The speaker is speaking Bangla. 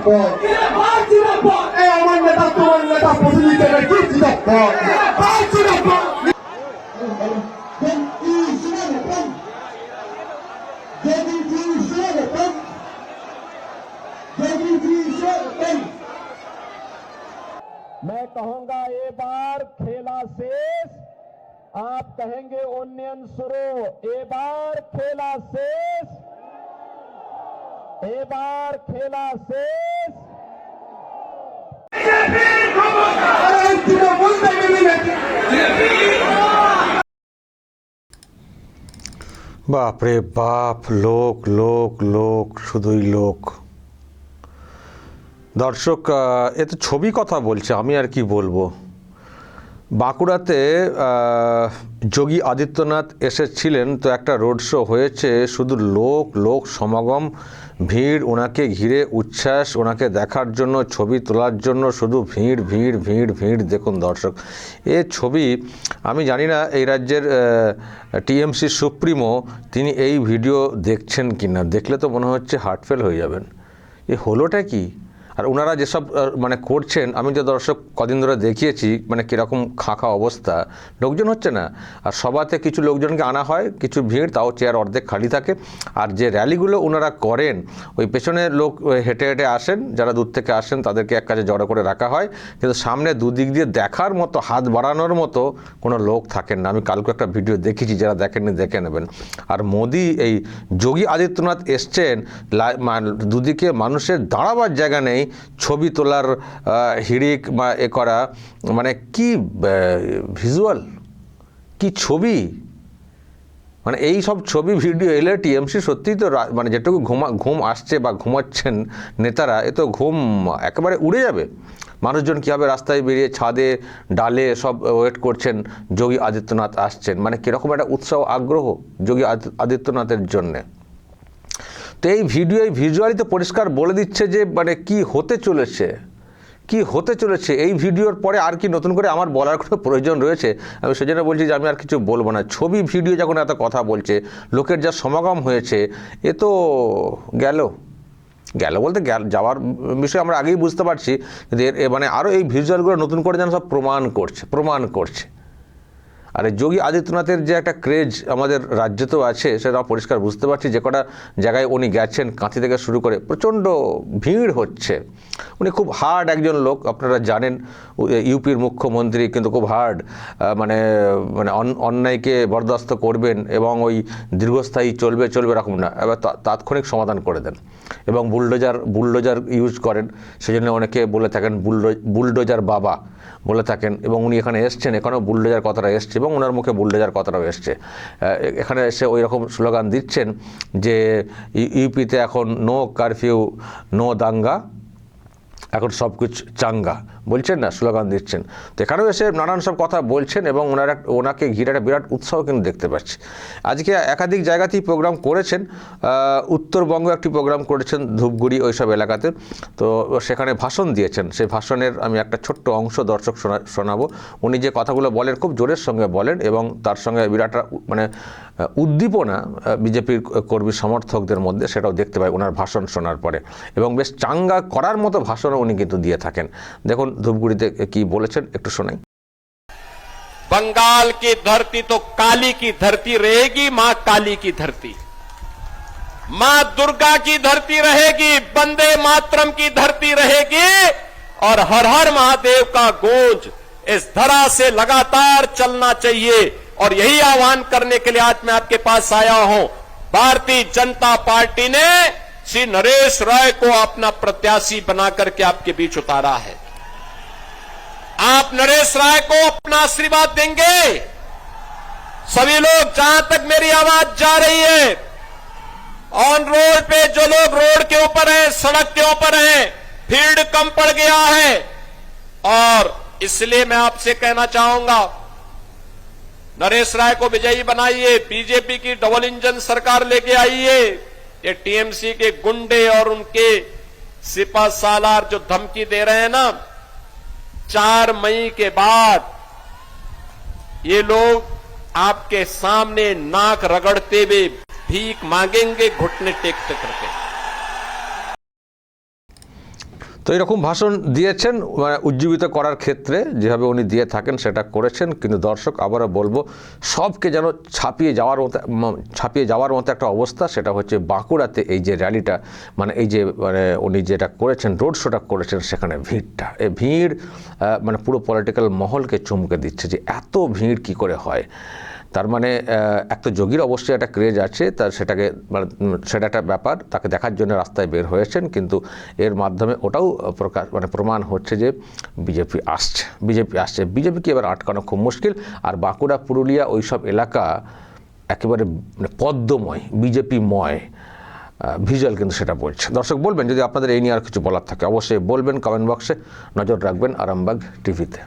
জিন্দাবাদ এই আমার নেতা তোমার নেতা প্রতিনিধি কি জিন্দাবাদ मैं कहूंगा ये बार खेला शेष, आप कहेंगे उन्नयन शुरू। ये बार खेला शेष, ये बार खेला शेष। বাপ রে বাপ, লোক লোক লোক, শুধুই লোক। দর্শক, এ তো ছবি কথা বলছে, আমি আর কি বলবো। বাঁকুড়াতে যোগী আদিত্যনাথ এসেছিলেন, তো একটা রোড শো হয়েছে, শুধু লোক লোক সমাগম, ভিড়, ওনাকে ঘিরে উচ্ছ্বাস, ওনাকে দেখার জন্য, ছবি তোলার জন্য শুধু ভিড় ভিড় ভিড় ভিড়। দেখুন দর্শক, এ ছবি আমি জানি না এই রাজ্যের টিএমসি সুপ্রিমো তিনি এই ভিডিও দেখছেন কি না। দেখলে তো মনে হচ্ছে হার্ট ফেল হয়ে যাবেন। এ হলোটা কি? আর ওনারা যেসব মানে করছেন, আমি যে দর্শক কদিন ধরে দেখিয়েছি মানে কীরকম খাঁখা অবস্থা, লোকজন হচ্ছে না। আর সভাতে কিছু লোকজনকে আনা হয়, কিছু ভিড়, তাও চেয়ার অর্ধেক খালি থাকে। আর যে র্যালিগুলো ওনারা করেন, ওই পেছনে লোক হেঁটে হেঁটে আসেন, যারা দূর থেকে আসেন তাদেরকে এক কাছে জড়ো করে রাখা হয়, কিন্তু সামনে দুদিক দিয়ে দেখার মতো, হাত বাড়ানোর মতো কোনো লোক থাকেন না। আমি কালকে একটা ভিডিও দেখেছি, যারা দেখেননি দেখে নেবেন। আর মোদি, এই যোগী আদিত্যনাথ এসছেন, দুদিকে মানুষের দাঁড়াবার জায়গা নেই, ছবি তোলার হিড়িক বা এ করা, মানে কি ভিজুয়াল, কি ছবি। মানে এই সব ছবি ভিডিও এলে টিএমসি সত্যিই তো মানে যেটুকু ঘুম আসছে বা ঘুমাচ্ছেন নেতারা, এ তো ঘুম একেবারে উড়ে যাবে। মানুষজন কীভাবে রাস্তায় বেরিয়ে ছাদে ডালে সব ওয়েট করছেন, যোগী আদিত্যনাথ আসছেন, মানে কীরকম একটা উৎসাহ আগ্রহ যোগী আদিত্যনাথের জন্যে। তো এই ভিডিও, এই ভিজুয়ালিতে পরিষ্কার বলে দিচ্ছে যে মানে কি হতে চলেছে, কি হতে চলেছে। এই ভিডিওর পরে আর কি নতুন করে আমার বলার কোনো প্রয়োজন রয়েছে? আমি সেজন্য বলছি যে আমি আর কিছু বলবো না। ছবি ভিডিও যখন এত কথা বলছে, লোকের যা সমাগম হয়েছে, এ তো গেল বলতে যাওয়ার বিষয় আমরা আগেই বুঝতে পারছি, কিন্তু মানে আরও এই ভিজুয়ালগুলো নতুন করে যেন সব প্রমাণ করছে। আর এই যোগী আদিত্যনাথের যে একটা ক্রেজ আমাদের রাজ্যেতেও আছে, সেটা পরিষ্কার বুঝতে পারছি। যে কটা জায়গায় উনি গেছেন, কাঁথি থেকে শুরু করে প্রচণ্ড ভিড় হচ্ছে। উনি খুব হার্ড একজন লোক, আপনারা জানেন। ইউপির মুখ্যমন্ত্রী, কিন্তু খুব হার্ড, মানে অন্যায়কে বরদাস্ত করবেন এবং ওই দীর্ঘস্থায়ী চলবে এরকম না, এবার তাৎক্ষণিক সমাধান করে দেন। এবং বুলডোজার ইউজ করেন, সেজন্য অনেকে বলে থাকেন বুলডোজার বাবা বলে থাকেন। এবং উনি এখানে এসছেন, এখানেও বুলডোজার কথাটা এসছে এবং ওনার মুখে বুলডোজার কথাটাও এসছে। এখানে এসে ওই রকম স্লোগান দিচ্ছেন যে ইউপিতে এখন নো কারফিউ, নো দাঙ্গা, এখন সব কিছু চাঙ্গা বলছেন না, স্লোগান দিচ্ছেন। তো এখানেও এসে নানান সব কথা বলছেন এবং ওনাকে ঘিরে একটা বিরাট উৎসাহ কিন্তু দেখতে পাচ্ছি। আজকে একাধিক জায়গাতেই প্রোগ্রাম করেছেন, উত্তরবঙ্গে একটি প্রোগ্রাম করেছেন ধূপগুড়ি ওইসব এলাকাতে। তো সেখানে ভাষণ দিয়েছেন, সেই ভাষণের আমি একটা ছোট্ট অংশ দর্শক শোনাবো। উনি যে কথাগুলো বলেন খুব জোরের সঙ্গে বলেন এবং তার সঙ্গে বিরাট মানে উদ্দীপনা বিজেপির কর্মী সমর্থকদের মধ্যে, সেটাও দেখতে পাই ওনার ভাষণ শোনার পরে। এবং বেশ চাঙ্গা করার মতো ভাষণও উনি কিন্তু দিয়ে থাকেন। দেখুন ধূপগুড়িতে কি বলেছেন, একটু শোনাই। बंगाल की धरती तो काली की धरती रहेगी, मां काली की धरती, मां दुर्गा की धरती रहेगी, वंदे मातरम की धरती रहेगी, और हर हर महादेव का गूंज इस धरा से लगातार चलना चाहिए। और यही आह्वान करने के लिए आज मैं आपके पास आया हूं। भारतीय जनता पार्टी ने श्री नरेश राय को अपना प्रत्याशी बनाकर के आपके बीच उतारा है। आप नरेश राय को अपना आशीर्वाद देंगे? सभी लोग, जहां तक मेरी आवाज जा रही है, ऑन रोड पे जो लोग रोड के ऊपर हैं, सड़क के ऊपर हैं, भीड़ कम पड़ गया है, और इसलिए मैं आपसे कहना चाहूंगा, नरेश राय को विजयी बनाइए। बीजेपी की डबल इंजन सरकार लेके आइए। ये टीएमसी के गुंडे और उनके सिपा सालार जो धमकी दे रहे हैं ना, 4 मई के बाद ये लोग आपके सामने नाक रगड़ते हुए भीख मांगेंगे, घुटने टेकते करके। তো এরকম ভাষণ দিয়েছেন মানে উজ্জীবিত করার ক্ষেত্রে যেভাবে উনি দিয়ে থাকেন সেটা করেছেন, কিন্তু দর্শক আবারও বলবো সবকে যেন ছাপিয়ে যাওয়ার মতো একটা অবস্থা, সেটা হচ্ছে বাঁকুড়াতে এই যে র্যালিটা মানে এই যে উনি যেটা করেছেন রোড শোটা করেছেন সেখানে ভিড়টা, এই ভিড় মানে পুরো পলিটিক্যাল মহলকে চমকে দিচ্ছে যে এত ভিড় কি করে হয়। তার মানে একটা যোগীর অবশ্যই একটা ক্রেজ আছে, তার সেটাকে মানে সেটা একটা ব্যাপার, তাকে দেখার জন্য রাস্তায় বের হয়েছেন, কিন্তু এর মাধ্যমে ওটাও প্রমাণ হচ্ছে যে বিজেপি আসছে। বিজেপিকে এবার আটকানো খুব মুশকিল। আর বাঁকুড়া, পুরুলিয়া ওই সব এলাকা একেবারে পদ্মময়, বিজেপিময় ভিজুয়াল কিন্তু সেটা বলছে। দর্শক বলবেন যদি আপনাদের এই নিয়ে আর কিছু বলার থাকে অবশ্যই বলবেন কমেন্ট বক্সে। নজর রাখবেন আরামবাগ টিভিতে।